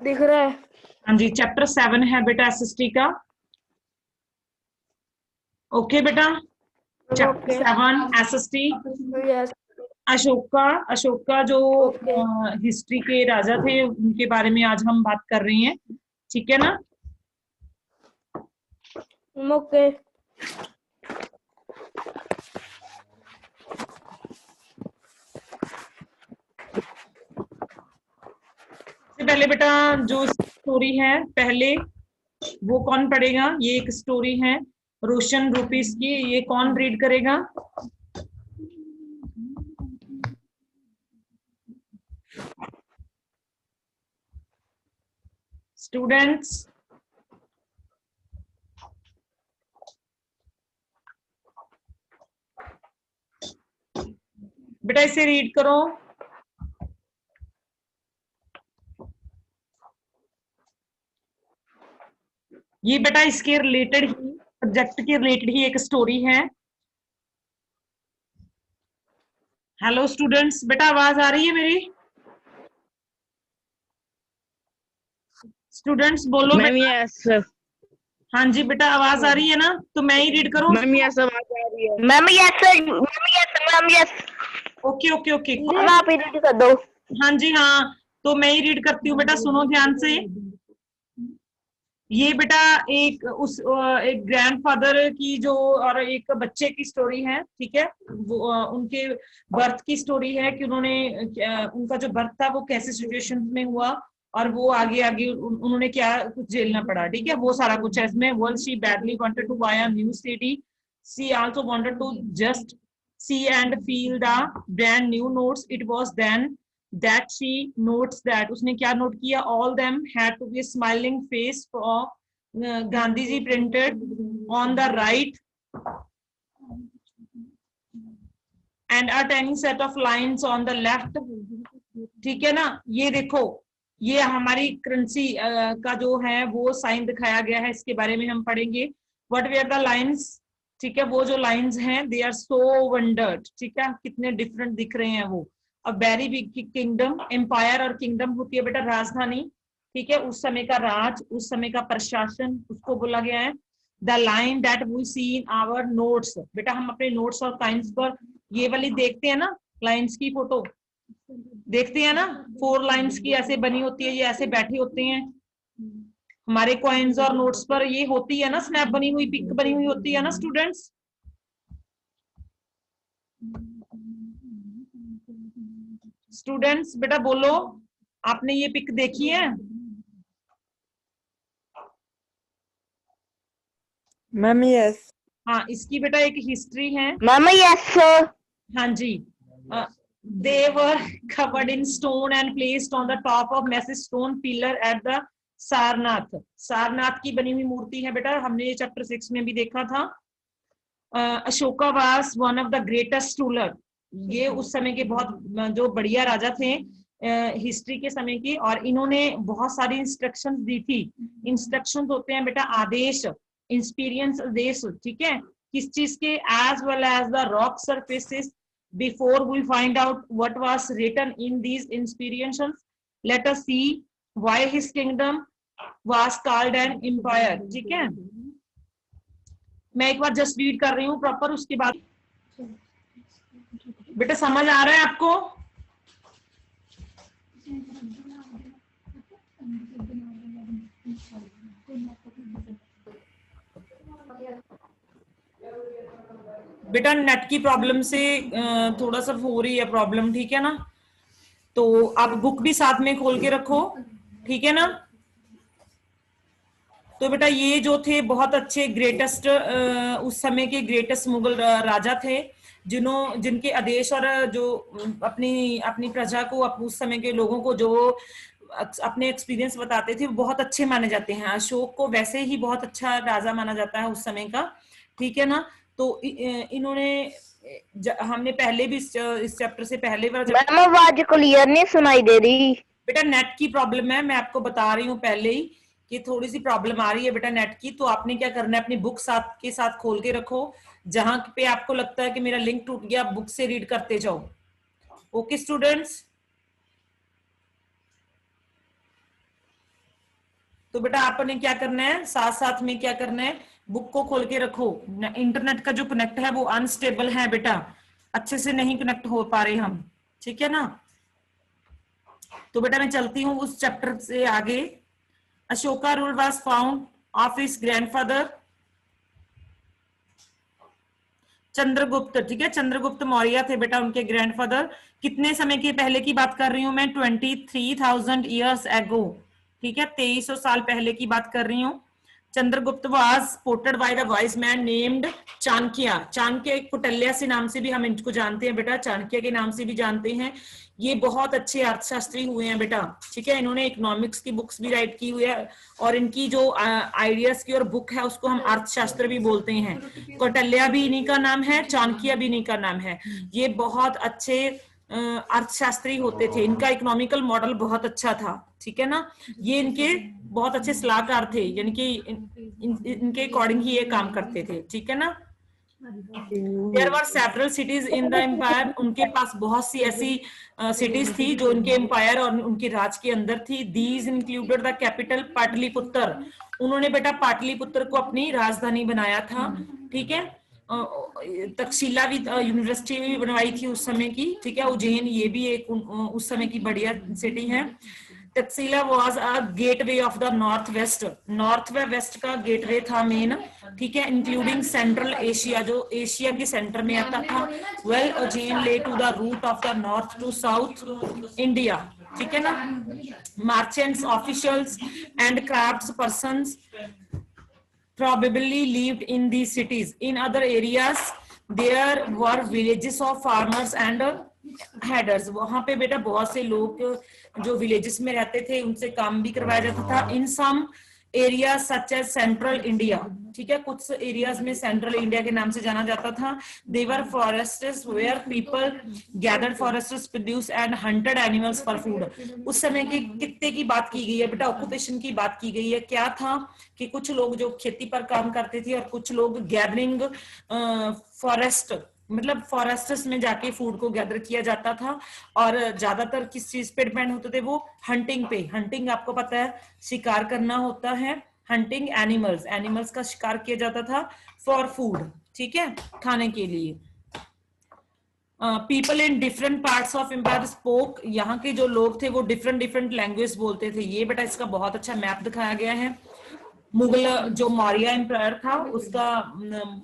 दिख रहा है। हाँ जी, चैप्टर 7 है बेटा एसएसटी का। ओके बेटा, चैप्टर 7 एसएसटी। यस। अशोका जो ओके हिस्ट्री के राजा थे, उनके बारे में आज हम बात कर रहे हैं। ठीक है ना? ओके। सबसे पहले बेटा जो स्टोरी है पहले वो कौन पढ़ेगा? ये एक स्टोरी है रोशन रुपीस की, ये कौन रीड करेगा? स्टूडेंट्स, बेटा इसे रीड करो। ये बेटा इसके रिलेटेड ही, सब्जेक्ट के रिलेटेड ही एक स्टोरी है। हेलो स्टूडेंट्स, बेटा आवाज आ रही है मेरी? स्टूडेंट्स बोलो मैम बेटा। यस। हाँ जी बेटा, आवाज आ रही है ना? तो मैं ही रीड करूं? मैम यस आवाज आ रही है। Ma'am yes ma'am yes. Okay okay okay. Ma'am आप ही रीड कर दो। हाँ जी हाँ, तो मैं ही रीड करती हूँ बेटा, सुनो ध्यान से। ये बेटा एक ग्रैंडफादर की जो और एक बच्चे की स्टोरी है। ठीक है, वो उनके बर्थ की स्टोरी है कि उन्होंने उनका जो बर्थ था वो कैसे सिचुएशन में हुआ और वो आगे आगे उन्होंने क्या कुछ झेलना पड़ा। ठीक है, वो सारा कुछ है इसमें। World she badly wanted to buy a new city, she also wanted to just see and feel the brand new notes. It was then that she notes that उसने क्या नोट किया? all them had to be a smiling face for Gandhi ji printed on the right and a tiny set of lines on the left। ठीक है ना? ये देखो, ये हमारी करेंसी का जो है वो साइन दिखाया गया है, इसके बारे में हम पढ़ेंगे। What were the lines? ठीक है, वो जो लाइंस हैं दे आर सो वंडर्ड। ठीक है, कितने डिफरेंट दिख रहे हैं वो। अब वेरी बिग किंगडम, एम्पायर और किंगडम होती है बेटा राजधानी। ठीक है, उस समय का राज, उस समय का प्रशासन, उसको बोला गया है। The line that we see in our notes, बेटा हम अपने नोट्स और साइंस पर ये वाली देखते हैं ना, लाइंस की फोटो देखते हैं ना, 4 लाइंस की ऐसे बनी होती है, ये ऐसे बैठे होते हैं। हमारे कॉइन्स और नोट्स पर ये होती है ना, स्नैप बनी हुई, पिक बनी हुई होती है ना स्टूडेंट्स? स्टूडेंट्स बेटा बोलो, आपने ये पिक देखी है? Ma'am yes. हाँ, इसकी बेटा एक हिस्ट्री है। Ma'am yes. हाँ जी, they were covered in stone and placed on the top of massive stone pillar at the Sarnath. Sarnath की बनी हुई मूर्ति है बेटा, हमने ये चैप्टर 6 में भी देखा था। Ashoka was one of the greatest ruler, ये उस समय के बहुत जो बढ़िया राजा थे हिस्ट्री के समय की, और इन्होंने बहुत सारी इंस्ट्रक्शंस दी थी। इंस्ट्रक्शंस होते हैं बेटा आदेश, इंस्पीरियंस आदेश। ठीक है, किस चीज के? As well as the rock surfaces. Before we find out what was written in these inscriptions, let us see why his kingdom was called an empire. ठीक है, मैं एक बार जस्ट रीड कर रही हूँ प्रॉपर, उसके बाद बेटा समझ आ रहा है आपको? बेटा नेट की प्रॉब्लम से थोड़ा सा हो रही है प्रॉब्लम। ठीक है ना? तो आप बुक भी साथ में खोल के रखो। ठीक है ना? तो बेटा ये जो थे बहुत अच्छे ग्रेटेस्ट, उस समय के ग्रेटेस्ट मुगल राजा थे, जिनके आदेश और जो अपनी अपनी प्रजा को, उस समय के लोगों को जो अपने एक्सपीरियंस बताते थे, वो बहुत अच्छे माने जाते हैं। अशोक को वैसे ही बहुत अच्छा राजा माना जाता है उस समय का। ठीक है ना? तो इन्होंने हमने पहले भी इस चैप्टर से पहले वाला मैम आवाज क्लियर नहीं सुनाई दे रही। बेटा नेट की प्रॉब्लम है, मैं आपको बता रही हूँ पहले ही कि थोड़ी सी प्रॉब्लम आ रही है बेटा नेट की। तो आपने क्या करना है, अपनी बुक साथ के साथ खोल के रखो, जहां पे आपको लगता है कि मेरा लिंक टूट गया, बुक से रीड करते जाओ। Okay students? तो बेटा आपने क्या करना है, साथ साथ में क्या करना है, बुक को खोल के रखो। इंटरनेट का जो कनेक्ट है वो अनस्टेबल है बेटा, अच्छे से नहीं कनेक्ट हो पा रहे हम, ठीक है ना। तो बेटा मैं चलती हूँ उस चैप्टर से आगे। Ashoka rule was found of his grandfather Chandragupta, ठीक है, चंद्रगुप्त मौर्य थे बेटा उनके ग्रैंडफादर। कितने समय के पहले की बात कर रही हूं मैं, 23,000 ईयर्स एगो, ठीक है, 2300 साल पहले की बात कर रही हूँ। Chandragupta was supported by the wise man named Chanakya. Chanakya Kautilya से नाम से भी हम इनको जानते हैं बेटा, चाणक्य के नाम से भी जानते हैं। ये बहुत अच्छे अर्थशास्त्री हुए हैं बेटा, ठीक है, इन्होंने इकोनॉमिक्स की बुक्स भी राइट की हुई है, और इनकी जो आइडियाज की और बुक है उसको हम अर्थशास्त्र भी बोलते हैं। कौटिल्य भी इन्हीं का नाम है, चाणक्य भी इन्हीं का नाम है। ये बहुत अच्छे अर्थशास्त्री होते थे, इनका इकोनॉमिकल मॉडल बहुत अच्छा था, ठीक है ना। ये इनके बहुत अच्छे सलाहकार थे, यानी कि इनके अकॉर्डिंग ही ये काम करते थे, ठीक है ना। There were several cities in the empire, उनके पास बहुत सी ऐसी सिटीज थी जो उनके एम्पायर और उनके राज के अंदर थी। These included the capital Pataliputra, उन्होंने बेटा पाटलिपुत्र को अपनी राजधानी बनाया था, ठीक है। तक्षशिला भी यूनिवर्सिटी भी बनवाई थी उस समय की, ठीक है। उज्जैन ये भी एक उस समय की बढ़िया सिटी है। Takshashila was a gateway of the north west, north व वेस्ट का गेटवे था मेन, ठीक है, इंक्लूडिंग सेंट्रल एशिया, जो एशिया के सेंटर में आता था। Well Ujjain led to the route of the north to south India, ठीक है ना। Merchants, officials and crafts persons probably lived in these cities. In other areas there were villages of farmers and headers. वहां पे बेटा बहुत से लोग जो विलेजेस में रहते थे उनसे काम भी करवाया जाता था। In some area such as central India, ठीक है, कुछ एरियाज में सेंट्रल इंडिया के नाम से जाना जाता था। There were forests where people gathered forests produce and hunted animals for food. उस समय के कितने की बात की गई है बेटा, ऑक्यूपेशन की बात की गई है। क्या था कि कुछ लोग जो खेती पर काम करते थे और कुछ लोग गैदरिंग फॉरेस्ट, मतलब फॉरेस्ट्स में जाके फूड को गैदर किया जाता था, और ज्यादातर किस चीज पे डिपेंड होते थे वो, हंटिंग पे। हंटिंग आपको पता है शिकार करना होता है, हंटिंग एनिमल्स, एनिमल्स का शिकार किया जाता था फॉर फूड, ठीक है, खाने के लिए। People in different parts of empire spoke, यहाँ के जो लोग थे वो डिफरेंट डिफरेंट लैंग्वेज बोलते थे। ये बेटा इसका बहुत अच्छा मैप दिखाया गया है। मुगल जो मौर्य एम्पायर था उसका,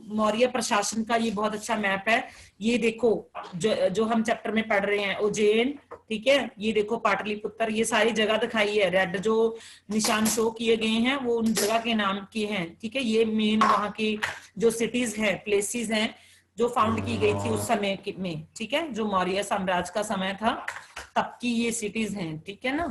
मौर्य प्रशासन का ये बहुत अच्छा मैप है। ये देखो जो हम चैप्टर में पढ़ रहे हैं, उज्जैन, ठीक है, ये देखो पाटलिपुत्र, ये सारी जगह दिखाई है। रेड जो निशान शो किए गए हैं वो उन जगह के नाम के हैं, ठीक है। ये मेन वहां की जो सिटीज है, प्लेसेस हैं जो फाउंड की गई थी उस समय में, ठीक है, जो मौर्य साम्राज्य का समय था तब की ये सिटीज हैं, ठीक है ना।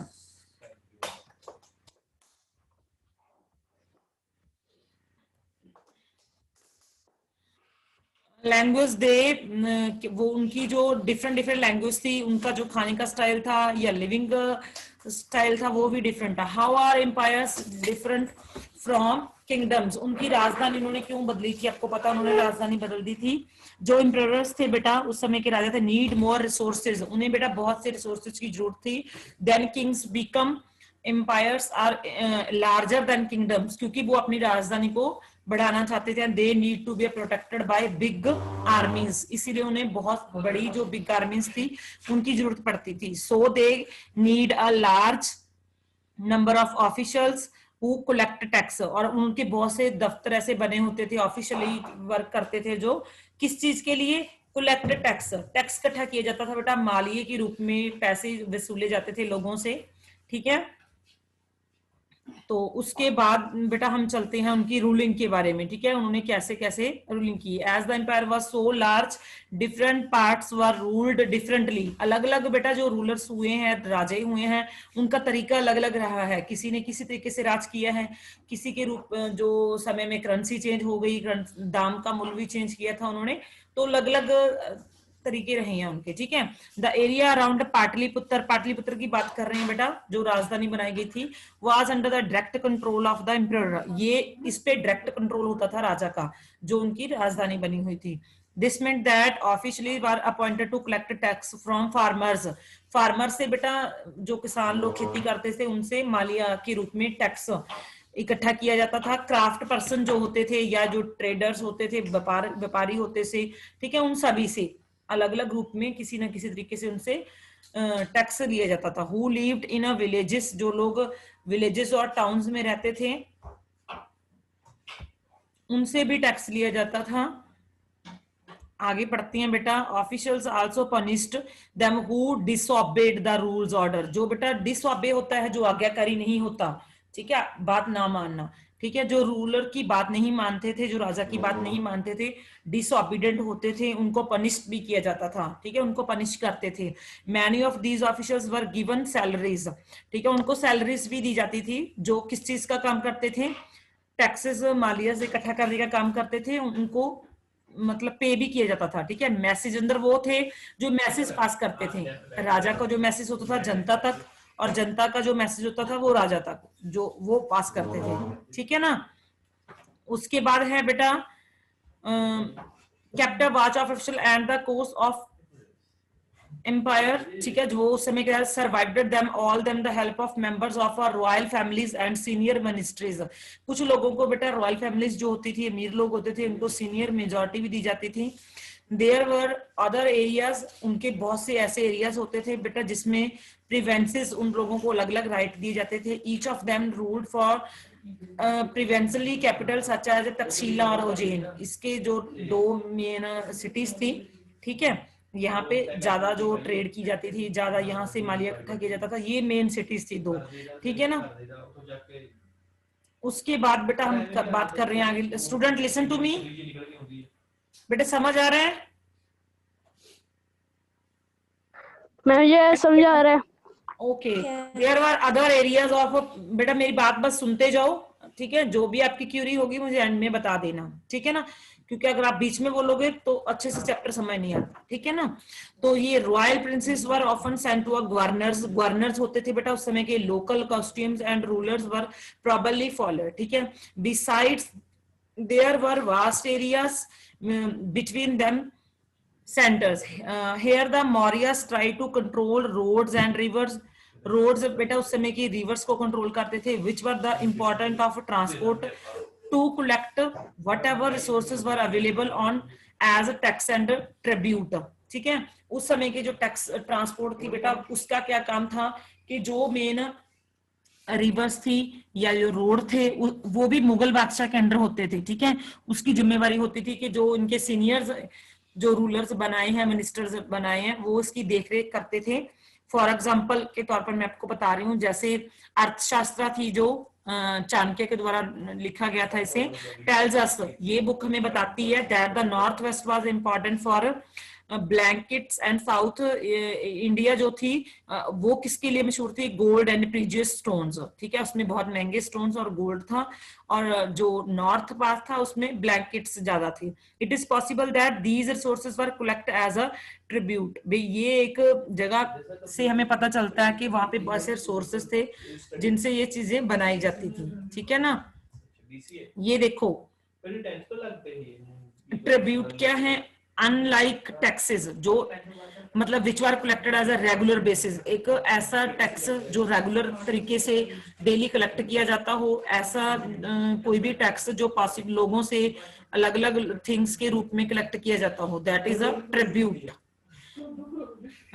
लैंग्वेज दे, वो उनकी जो डिफरेंट डिफरेंट लैंग्वेज थी, उनका जो खाने का स्टाइल था या लिविंग स्टाइल था वो भी डिफरेंट था। How are empires different from kingdoms, उनकी राजधानी उन्होंने क्यों बदली थी, आपको पता उन्होंने राजधानी बदल दी थी। जो एम्पायर्स थे बेटा उस समय के राजा थे, नीड मोर रिसोर्सेज, उन्हें बेटा बहुत से रिसोर्सेज की जरूरत थी। Then kings become empires are larger than kingdoms, क्योंकि वो अपनी राजधानी को बढ़ाना चाहते थे। They need to be protected by big armies, इसीलिए उन्हें बहुत बड़ी जो बिग आर्मीज थी उनकी जरूरत पड़ती थी। So they need a large number of officials who collect tax, और उनके बहुत से दफ्तर ऐसे बने होते थे, ऑफिशियली वर्क करते थे, जो किस चीज के लिए, कलेक्ट टैक्स, टैक्स इकट्ठा किया जाता था बेटा, मालिये के रूप में पैसे वसूले जाते थे लोगों से, ठीक है। तो उसके बाद बेटा हम चलते हैं उनकी रूलिंग के बारे में, ठीक है, उन्होंने कैसे कैसे रूलिंग की। As the empire was so large different parts were ruled differently, अलग अलग बेटा जो रूलर्स हुए हैं, राजे हुए हैं, उनका तरीका अलग अलग रहा है। किसी ने किसी तरीके से राज किया है, किसी के रूप जो समय में करेंसी चेंज हो गई, दाम का मूल्य भी चेंज किया था उन्होंने, तो अलग अलग तरीके रहे हैं उनके, ठीक है। The area around Pataliputra, Pataliputra की बात कर रहे हैं बेटा, जो राजधानी बनाई गई थी, was under the direct control of the emperor, ये इस पे डायरेक्ट कंट्रोल होता था राजा का, जो उनकी राजधानी बनी हुई थी। This meant that officially were appointed to collect tax from farmers, farmer से बेटा, जो किसान लोग खेती करते थे, उनसे मालिया के रूप में टैक्स इकट्ठा किया जाता था। क्राफ्ट पर्सन जो होते थे या जो ट्रेडर्स होते थे, व्यापारी होते थे, ठीक है, उन सभी से अलग अलग रूप में किसी ना किसी तरीके से उनसे टैक्स लिया जाता था। Who lived in a villages, जो लोग विलेजेस और टाउन्स में रहते थे उनसे भी टैक्स लिया जाता था। आगे पढ़ती हैं बेटा। Officials also punished them who disobeyed the rules order, जो बेटा डिसओबे होता है, जो आज्ञाकारी नहीं होता, ठीक है, बात ना मानना, ठीक है, जो रूलर की बात नहीं मानते थे, जो राजा की बात नहीं मानते थे, डिसओबीडेंट होते थे, उनको पनिश भी किया जाता था, ठीक है, उनको पनिश करते थे। Many of these officers were given salaries, ठीक है, उनको सैलरीज भी दी जाती थी। जो किस चीज का काम करते थे, टैक्सेस मालिया से इकट्ठा करने का काम करते थे, उनको मतलब पे भी किया जाता था, ठीक है। मैसेज अंदर वो थे जो मैसेज पास करते थे, राजा का जो मैसेज होता था जनता तक, और जनता का जो मैसेज होता था वो राजा तक, जो वो पास करते थे, ठीक है ना। उसके बाद है बेटा kept a watch of official and the course of empire, ठीक है, जो उस समय क्या survived them all them the help of members of our royal families and senior ministries. कुछ लोगों को बेटा रॉयल फैमिलीज जो होती थी, अमीर लोग होते थे, उनको सीनियर मेजॉरिटी भी दी जाती थी। देयर वर अदर एरियाज, उनके बहुत से ऐसे एरियाज होते थे बेटा जिसमें प्रिवेंसेस, उन लोगों को अलग अलग राइट दिए जाते थे। Each of them ruled for provincial capital such as Takshashila और उज्जैन, इसके जो दो मेन सिटीज थी, ठीक है, यहाँ पे ज्यादा जो ट्रेड की जाती थी, ज्यादा यहाँ से मालिया इकट्ठा किया जाता था, ये मेन सिटीज थी दो, ठीक है ना। उसके बाद बेटा हम बात कर रहे हैं आगे। स्टूडेंट लिसन टू मी, बेटा समझ आ रहा है? मैं ये समझा रहा है। Okay, there are other areas of, बेटा मेरी बात बस सुनते जाओ, ठीक है, जो भी आपकी क्यूरी होगी मुझे एंड में बता देना, ठीक है ना, क्योंकि अगर आप बीच में बोलोगे तो अच्छे से चैप्टर समझ नहीं आता, ठीक है ना। तो ये royal princes were often sent to a governors, governors होते थे बेटा उस समय के, local costumes and rulers were probably followed, ठीक है। Besides there were vast areas between them centers. Here the Mauryas try to control roads and rivers. Roads बेटा उस समय की rivers को control करते थे, which were the important of transport to collect whatever resources were available on as a tax and tribute, ठीक है। उस समय की जो टैक्स ट्रांसपोर्ट थी बेटा, उसका क्या काम था कि जो मेन रिवर्स थी या जो रोड थे वो भी मुगल बादशाह के अंडर होते थे, ठीक है। उसकी जिम्मेवारी होती थी कि जो इनके सीनियर्स, जो रूलर्स बनाए हैं, मिनिस्टर्स बनाए हैं, वो इसकी देखरेख करते थे। फॉर एग्जाम्पल के तौर पर मैं आपको बता रही हूँ, जैसे अर्थशास्त्र थी जो चाणक्य के द्वारा लिखा गया था, इसे टेल्स अस, ये बुक हमें बताती है that the north waste was important for blankets and south India जो थी वो किसके लिए मशहूर थी, गोल्ड एंड प्रीजियस स्टोन्स, ठीक है, उसमें बहुत महंगे स्टोन्स और गोल्ड था, और जो नॉर्थ पार्ट था उसमें ब्लैंकेट्स ज्यादा थी। It is possible that these resources were collect as a tribute, ये एक जगह से हमें पता चलता है कि वहां पे बहुत से रिसोर्सेज थे जिनसे ये चीजें बनाई जाती थी, ठीक है ना। ये देखो ट्रिब्यूट क्या है, अनलाइक टैक्सेस, जो मतलब which are collected as a regular basis, एक ऐसा टैक्स जो रेगुलर तरीके से डेली कलेक्ट किया जाता हो, ऐसा कोई भी टैक्स जो पॉसिबल लोगों से अलग अलग थिंग्स के रूप में कलेक्ट किया जाता हो, that is a tribute.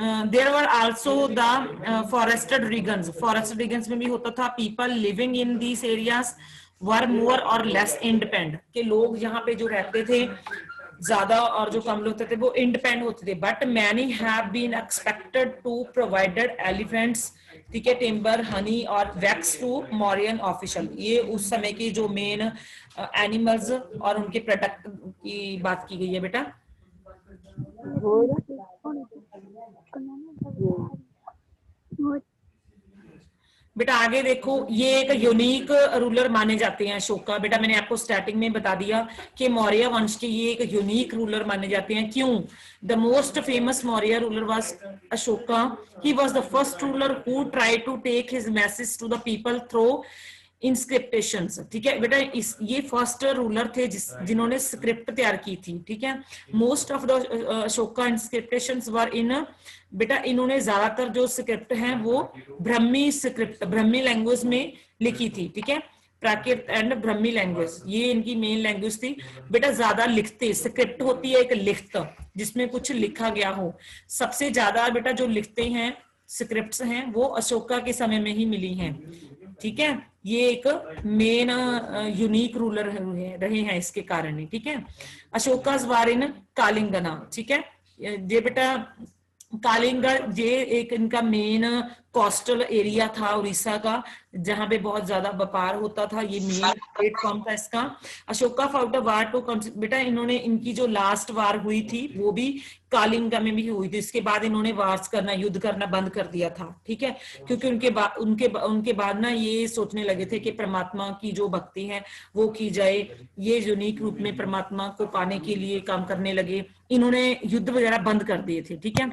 There were also the forested regions, forested regions में भी होता था, people living in these areas were more और लेस इंडिपेंडेंट, के लोग यहाँ पे जो रहते थे ज्यादा और जो कम लोग थे वो इंडिपेंडेंट होते थे। But many have been expected to provided elephants, ठीक है, टिम्बर, हनी और वैक्स टू मौर्यन ऑफिशियल, ये उस समय की जो मेन एनिमल्स और उनके प्रोडक्ट की बात की गई है बेटा। बेटा आगे देखो, ये एक यूनिक रूलर माने जाते हैं अशोका, बेटा मैंने आपको स्टार्टिंग में बता दिया कि मौर्य वंश के ये एक यूनिक रूलर माने जाते हैं। क्यों? The most famous Maurya ruler was Ashoka, he was the first ruler who tried to take his message to the people through inscriptions, ठीक है बेटा। ये फर्स्ट रूलर थे जिन्होंने स्क्रिप्ट तैयार की थी, ठीक है। मोस्ट ऑफ द अशोका इंस्क्रिप्टेशंस वर इन, बेटा इन्होंने ज्यादातर जो स्क्रिप्ट हैं वो ब्रह्मी स्क्रिप्ट, ब्रह्मी लैंग्वेज में लिखी थी, ठीक है। प्राकृत एंड ब्रह्मी लैंग्वेज ये इनकी मेन लैंग्वेज थी। बेटा ज्यादा लिखते, स्क्रिप्ट होती है एक लिखत जिसमें कुछ लिखा गया हो। सबसे ज्यादा बेटा जो लिखते हैं स्क्रिप्ट्स हैं वो अशोका के समय में ही मिली हैं, ठीक है। ये एक मेन यूनिक रूलर रहे हैं इसके कारण ही, ठीक है। अशोकास वार इन कालिंगना, ठीक है। ये बेटा कालिंगा ये एक इनका मेन कोस्टल एरिया था उड़ीसा का, जहां पे बहुत ज्यादा व्यापार होता था। ये मेन प्लेटफॉर्म था इसका। Ashoka fought a war to, बेटा इन्होंने इनकी जो लास्ट वार हुई थी वो भी कालिंगा में भी हुई थी। इसके बाद इन्होंने वार्स करना, युद्ध करना बंद कर दिया था, ठीक है। क्योंकि उनके बाद ना ये सोचने लगे थे कि परमात्मा की जो भक्ति है वो की जाए। ये यूनिक रूप में परमात्मा को पाने के लिए काम करने लगे। इन्होंने युद्ध वगैरह बंद कर दिए थे, ठीक है।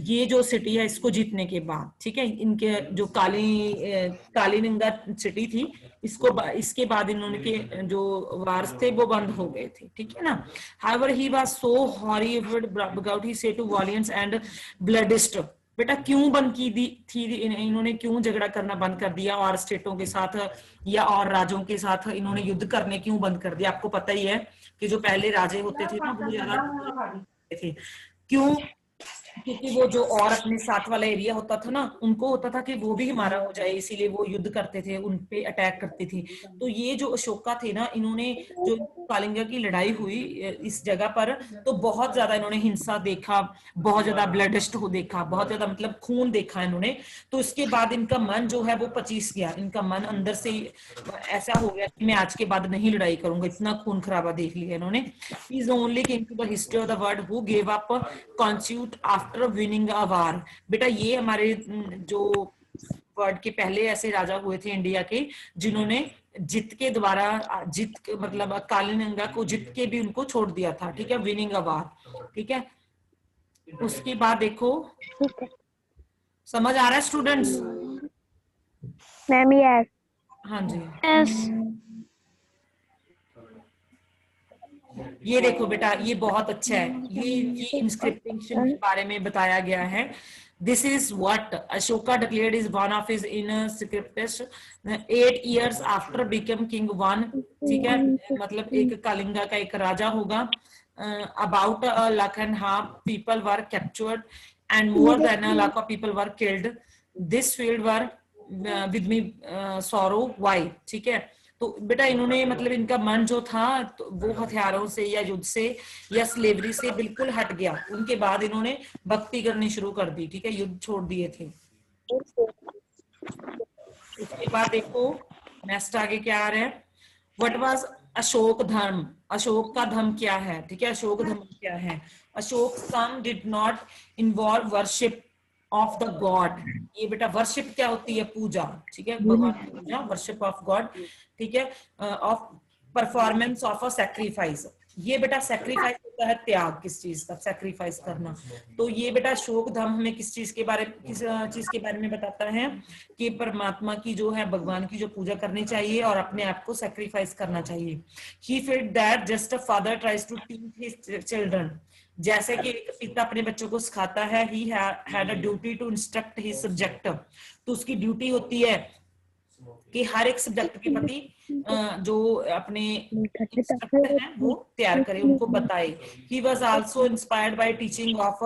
ये जो सिटी है इसको जीतने के बाद, ठीक है, इनके जो कालीनिंगा सिटी थी इसके बाद इन्होंने के जो वार्स थे वो बंद हो गए थे, ठीक है ना। However, he was so horrified about he said to valiants and bloodist, बेटा क्यों बंद की थी इन्होंने, क्यों झगड़ा करना बंद कर दिया और स्टेटों के साथ या और राज्यों के साथ इन्होंने युद्ध करने क्यों बंद कर दिया। आपको पता ही है कि जो पहले राजे होते थे ना वो ज्यादा थे, क्यों, क्योंकि वो जो और अपने साथ वाला एरिया होता था ना उनको होता था कि वो भी हमारा हो जाए, इसीलिए वो युद्ध करते थे, उन पे अटैक करते थे। तो ये जो अशोका थे ना, इन्होंने जो कालिंगा की लड़ाई हुई इस जगह पर तो बहुत ज्यादा इन्होंने हिंसा देखा, बहुत ज्यादा ब्लडिस्ट हो देखा, बहुत ज्यादा मतलब खून देखा इन्होंने। तो इसके बाद इनका मन जो है वो पचीस गया, इनका मन अंदर से ऐसा हो गया कि मैं आज के बाद नहीं लड़ाई करूंगा, इतना खून खराबा देख लिया इन्होंने। He is only king to the history of the world who give up constitute after winning a war. बेटा ये हमारे जो वर्ल्ड के पहले ऐसे राजा हुए थे इंडिया के जिन्होंने जीत के द्वारा मतलब कालीनंगा को जीत के भी उनको छोड़ दिया था, ठीक है, विनिंग अ वार, ठीक है। उसके बाद देखो, समझ आ रहा है स्टूडेंट्स? Ma'am yes. हाँ जी, यस। ये देखो बेटा ये बहुत अच्छा है, ये इंस्क्रिप्शन के बारे में बताया गया है। This is what Ashoka declared is one of his inner scripts 8 years after became king one, ठीक है, मतलब एक कालिंगा का एक राजा होगा। About a lakh and half people were captured and more than a lakh of people were killed. This field were with me sorrow why, ठीक है। तो बेटा इन्होंने मतलब इनका मन जो था तो वो हथियारों से या युद्ध से या स्लेवरी से बिल्कुल हट गया। उनके बाद इन्होंने भक्ति करनी शुरू कर दी, ठीक है, युद्ध छोड़ दिए थे। उसके बाद देखो नेक्स्ट आगे क्या आ रहा है, व्हाट वाज अशोक धर्म, अशोक का धर्म क्या है, ठीक है, अशोक धर्म क्या है। Ashok some did not involve worship of the God. ये बेटा वर्शिप क्या होती है, पूजा, ठीक है, भगवान की पूजा, वर्शिप ऑफ गॉड, ठीक है, of performance of a sacrifice. ये बेटा सैक्रिफाइस होता है त्याग, किस चीज का सैक्रिफाइस करना। तो ये बेटा अशोक धर्म हमें किस चीज के बारे में बताता है कि परमात्मा की जो है, भगवान की जो पूजा करनी चाहिए और अपने आप को सैक्रिफाइस करना चाहिए। He felt that just a father tries to teach his children, जैसे कि एक पिता अपने बच्चों को सिखाता है, he had a duty to instruct his subject, तो उसकी ड्यूटी होती है कि हर एक सब्जेक्ट के प्रति जो अपने इंस्ट्रक्टर हैं वो तैयार करे, उनको बताए। He was also inspired by teaching of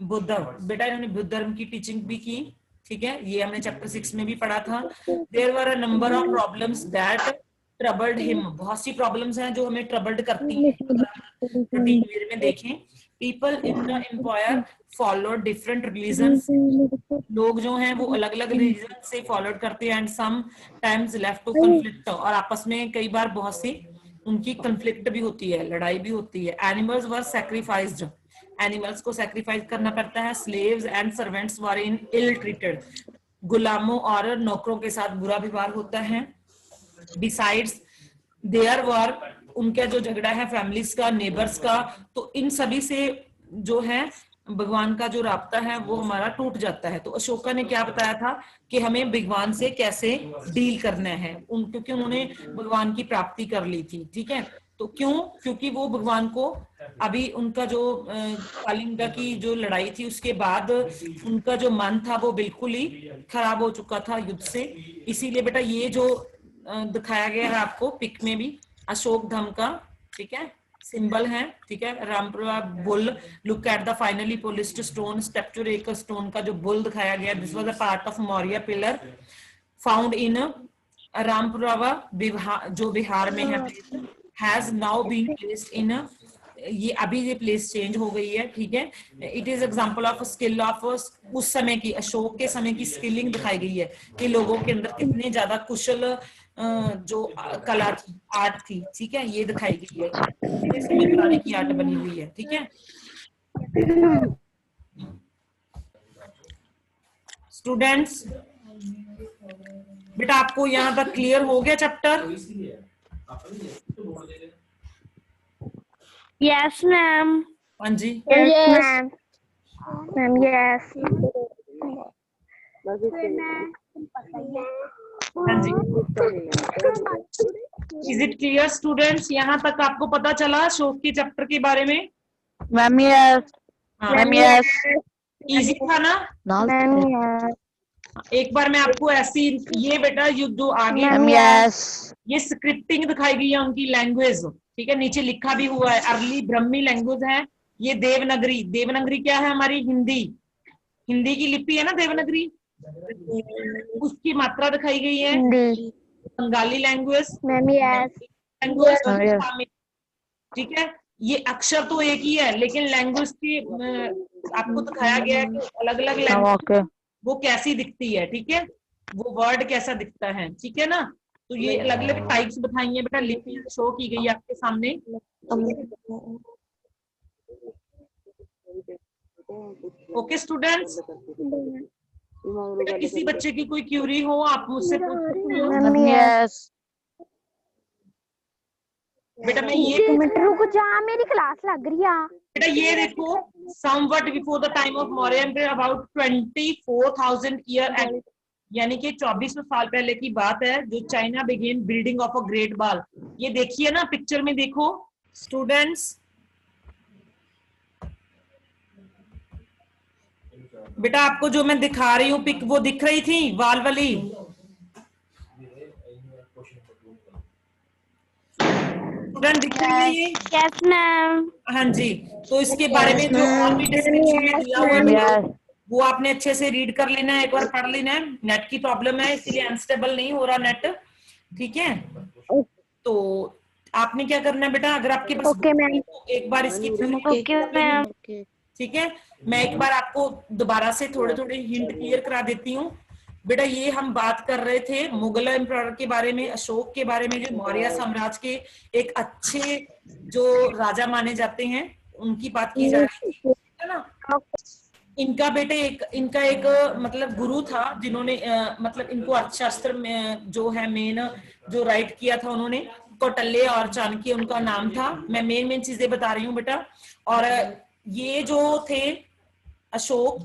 Buddha, बेटा इन्होंने बुद्ध धर्म की टीचिंग भी की, ठीक है, ये हमने चैप्टर 6 में भी पढ़ा था। There were a number of problems that troubled him, बहुत सी प्रॉब्लम्स हैं जो हमें ट्रबल्ड करती हैं, रूटीन वे में देखें। People in the empire follow different religions, लोग जो हैं वो अलग अलग रिलीजन से फॉलो करते हैं, and sometimes left to conflict, और आपस में कई बार बहुत सी उनकी कन्फ्लिक्ट भी होती है, लड़ाई भी होती है। एनिमल्स वर सैक्रिफाइस्ड, एनिमल्स को सैक्रिफाइस करना पड़ता है। Slaves and servants were in ill treated, गुलामों और नौकरों के साथ बुरा व्यवहार होता है। बिसाइड्स देयर वर, उनका जो झगड़ा है फैमिलीज का, नेबर्स का, तो इन सभी से जो है भगवान का जो राब्ता है वो हमारा टूट जाता है। तो अशोका ने क्या बताया था कि हमें भगवान से कैसे डील करना है, क्योंकि उन्होंने भगवान की प्राप्ति कर ली थी, ठीक है। तो क्यों? क्योंकि वो भगवान को अभी उनका जो कालिंगा की जो लड़ाई थी उसके बाद उनका जो मन था वो बिल्कुल ही खराब हो चुका था युद्ध से। इसीलिए बेटा ये जो दिखाया गया है आपको पिक में भी अशोक धम का, ठीक है, सिंबल है, ठीक है। Rampura bull, look at the finally polished stone sculpture, एक स्टोन का जो बुल दिखाया गया, this was a part of Maurya pillar found in Rampurva जो बिहार में है, has now been placed in, ये अभी ये प्लेस चेंज हो गई है, ठीक है। It is example of skill of उस समय की, अशोक के समय की स्किलिंग दिखाई गई है कि लोगों के अंदर कितने ज्यादा कुशल जो कला आर्ट थी, ठीक है, ये दिखाई गई है, इस समय पुराने की आर्ट बनी हुई है, ठीक है। स्टूडेंट्स बेटा आपको यहाँ तक क्लियर हो गया चैप्टर? Yes ma'am. हाँ जी, यस मैम। Ma'am yes. हाँ जी, इज इट क्लियर स्टूडेंट्स? यहाँ तक आपको पता चला अशोक के चैप्टर के बारे में? Ma'am yes. हाँ, मैम यस। इजी था ना? Ma'am yes. एक बार मैं आपको ऐसी, ये बेटा जो आगे मैम यस। ये स्क्रिप्टिंग दिखाई गई है उनकी लैंग्वेज, ठीक है, नीचे लिखा भी हुआ है अर्ली ब्रह्मी लैंग्वेज है ये। देवनागरी, देवनागरी क्या है? हमारी हिंदी, हिंदी की लिपि है ना देवनागरी, उसकी मात्रा दिखाई गई है। Bengali language, ma'am yes. Language, ठीक है। ये अक्षर तो एक ही है लेकिन लैंग्वेज की आपको दिखाया गया है कि अलग अलग लैंग्वेज वो कैसी दिखती है, ठीक है, वो वर्ड कैसा दिखता है, ठीक है ना। तो ये अलग अलग टाइप्स बताई है बेटा, लिपि शो की गई है आपके सामने। ओके स्टूडेंट्स, बेटा किसी बच्चे की कोई क्यूरी हो आप मुझसे पूछ सकते हो। Ma'am yes. बेटा मैं ये मिनट रुक जा, मेरी क्लास लग रही है। बेटा ये देखो, somewhat before the time of Maurya Empire, about 24,000 year, यानी कि 2400 साल पहले की बात है, जो China began building of a great wall. ये देखिए ना पिक्चर में, देखो स्टूडेंट्स, बेटा आपको जो मैं दिखा रही हूँ पिक वो दिख रही थी वाल वाली? स्टूडेंट दिख रही है ये? Yes ma'am. हाँ जी, तो इसके बारे में जो और भी डिस्क्रिप्शन में दिया हुआ है वो आपने अच्छे से रीड कर लेना है, एक बार पढ़ लेना है। नेट की प्रॉब्लम है इसीलिए अनस्टेबल नहीं हो रहा नेट, ठीक है। तो आपने क्या करना है बेटा, अगर आपके पास एक बार इसकी ठीक है, मैं एक बार आपको दोबारा से थोड़े थोड़े हिंट क्लियर करा देती हूँ। बेटा ये हम बात कर रहे थे मुगल एम्पायर के बारे में, अशोक के बारे में, जो मौर्य साम्राज्य के एक अच्छे जो राजा माने जाते हैं उनकी बात की जा रही थी, है ना। इनका बेटे इनका एक मतलब गुरु था जिन्होंने मतलब इनको अर्थशास्त्र में जो है मेन जो राइट किया था उन्होंने, कौटिल्य और चाणक्य उनका नाम था। मैं मेन चीजें बता रही हूँ बेटा। और ये जो थे अशोक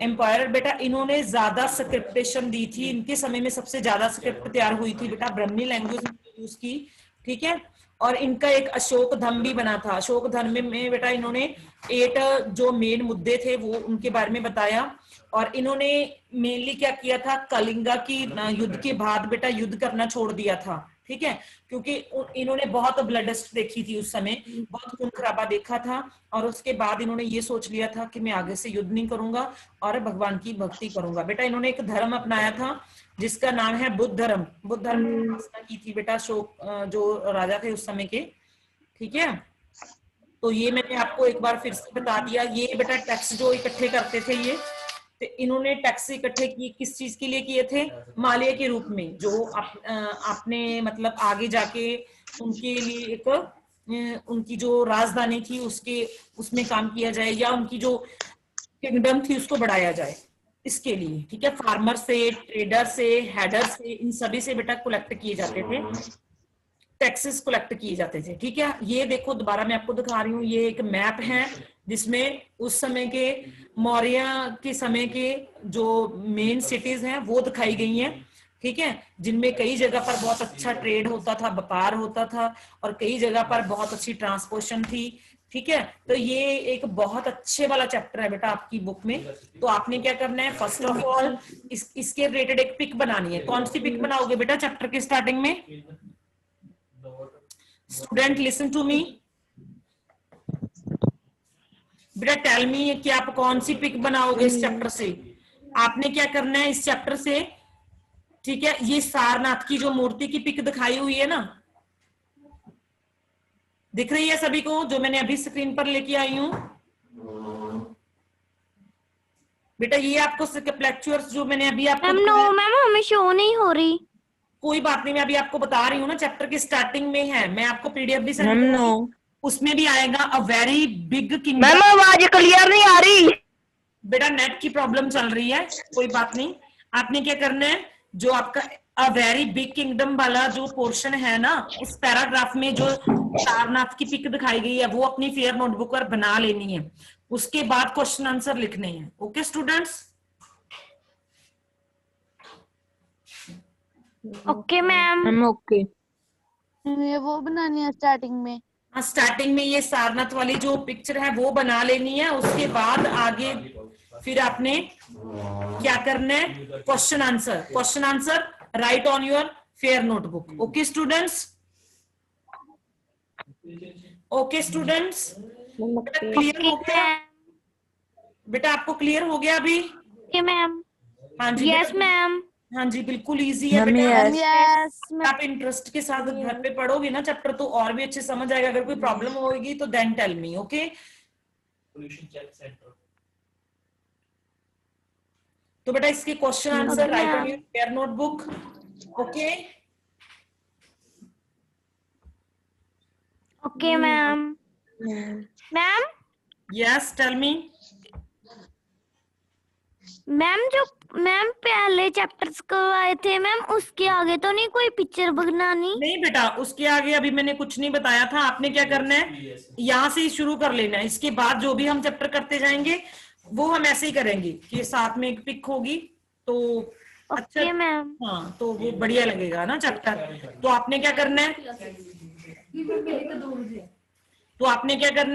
एम्पायर बेटा, इन्होंने ज्यादा स्क्रिप्टेशन दी थी, इनके समय में सबसे ज्यादा स्क्रिप्ट तैयार हुई थी बेटा, ब्राह्मी लैंग्वेज यूज की, ठीक है। और इनका एक अशोक धर्म भी बना था। अशोक धर्म में बेटा इन्होंने 8 जो मेन मुद्दे थे वो उनके बारे में बताया। और इन्होंने मेनली क्या किया था, कलिंगा की युद्ध के बाद बेटा युद्ध करना छोड़ दिया था, ठीक है, क्योंकि इन्होंने बहुत ब्लडस्ट देखी थी उस समय, बहुत खून खराबा देखा था। और उसके बाद इन्होंने ये सोच लिया था कि मैं आगे से युद्ध नहीं करूंगा और भगवान की भक्ति करूंगा। बेटा इन्होंने एक धर्म अपनाया था जिसका नाम है बुद्ध धर्म। बुद्ध धर्म की स्थापना की थी बेटा अशोक जो राजा थे उस समय के, ठीक है। तो ये मैंने आपको एक बार फिर से बता दिया। ये बेटा टैक्स जो इकट्ठे करते थे ये, तो इन्होंने टैक्स इकट्ठे किए किस चीज के लिए किए थे, मालिया के रूप में, जो आपने मतलब आगे जाके उनके लिए एक उनकी जो राजधानी थी उसमें काम किया जाए, या उनकी जो किंगडम थी उसको बढ़ाया जाए, इसके लिए, ठीक है। फार्मर से, ट्रेडर से, हेडर से, इन सभी से बेटा कलेक्ट किए जाते थे टैक्सेस कलेक्ट किए जाते थे। ठीक है, ये देखो दोबारा मैं आपको दिखा रही हूँ, ये एक मैप है जिसमें उस समय के मौर्य के समय के जो मेन सिटीज हैं वो दिखाई गई हैं। ठीक है, जिनमें कई जगह पर बहुत अच्छा ट्रेड होता था, व्यापार होता था, और कई जगह पर बहुत अच्छी ट्रांसपोर्टेशन थी। ठीक है, तो ये एक बहुत अच्छे वाला चैप्टर है बेटा आपकी बुक में। तो आपने क्या करना है, फर्स्ट ऑफ ऑल इसके रिलेटेड एक पिक बनानी है। कौन सी पिक बनाओगे बेटा चैप्टर के स्टार्टिंग में? स्टूडेंट लिसन टू मी बेटा, टेल मी कि आप कौन सी पिक बनाओगे इस चैप्टर से। आपने क्या करना है इस चैप्टर से, ठीक है, ये सारनाथ की जो मूर्ति की पिक दिखाई हुई है ना, दिख रही है सभी को, जो मैंने अभी स्क्रीन पर लेके आई हूं बेटा, ये आपको फ्लैक्चुअर्स जो मैंने अभी आपको मैम नो दिखाया- मैम हमें शो नहीं हो रही। कोई बात नहीं, मैं अभी आपको बता रही हूँ ना, चैप्टर के स्टार्टिंग में है, मैं आपको पीडीएफ भी सेंड मैम करूंगी, नो उसमें भी आएगा a very big ma'am kingdom. आवाज क्लियर नहीं आ रही। बेटा नेट की प्रॉब्लम चल रही है, कोई बात नहीं। आपने क्या करना है, जो आपका अ वेरी बिग किंगडम वाला जो पोर्शन है ना, उस पैराग्राफ में जो सारनाथ की पिक दिखाई गई है वो अपनी फेयर नोटबुक पर बना लेनी है। उसके बाद क्वेश्चन आंसर लिखने हैं। Okay students? Okay ma'am. Ma'am okay. ये वो बनानी है स्टार्टिंग में। हाँ, स्टार्टिंग में ये सारनाथ वाली जो पिक्चर है वो बना लेनी है। उसके बाद आगे फिर आपने क्या करना है, question answer write on your fair notebook. Okay students? Okay students, clear हो गया बेटा? आपको क्लियर हो गया अभी? Okay ma'am. हाँ जी यस बेटा, मैम। हाँ जी बिल्कुल इजी है मम्मी, बेटा। yes. यस आप इंटरेस्ट के साथ घर पे पढ़ोगे ना चैप्टर तो और भी अच्छे समझ आएगा। अगर कोई प्रॉब्लम होगी तो देन टेल मी। ओके, तो बेटा इसके question answer write on your fair notebook. Okay, okay ma'am. Ma'am yes tell me. Ma'am जो मैम पहले चैप्टर्स करवाए थे मैम, उसके आगे तो नहीं कोई पिक्चर बनानी? नहीं बेटा, उसके आगे अभी मैंने कुछ नहीं बताया था। आपने क्या करना है, यहाँ से ही शुरू कर लेना है। इसके बाद जो भी हम चैप्टर करते जाएंगे वो हम ऐसे ही करेंगे कि साथ में एक पिक होगी तो अच्छा। Okay ma'am. हाँ, तो वो बढ़िया लगेगा ना चैप्टर। तो आपने क्या करना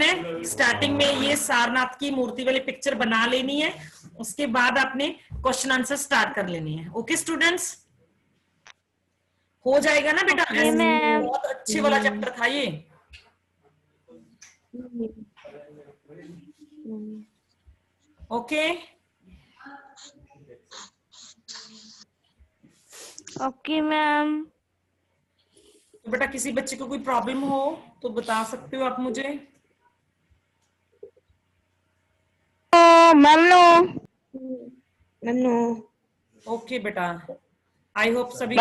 है, स्टार्टिंग में ये सारनाथ की मूर्ति वाली पिक्चर बना लेनी है। उसके बाद आपने क्वेश्चन आंसर स्टार्ट कर लेनी है। ओके स्टूडेंट्स, हो जाएगा ना बेटा? Okay ma'am. बहुत अच्छे वाला चैप्टर था ये। Okay, okay ma'am. तो बेटा किसी बच्चे को कोई प्रॉब्लम हो तो बता सकते हो आप मुझे। मैम नो ओके बेटा, आई होप सभी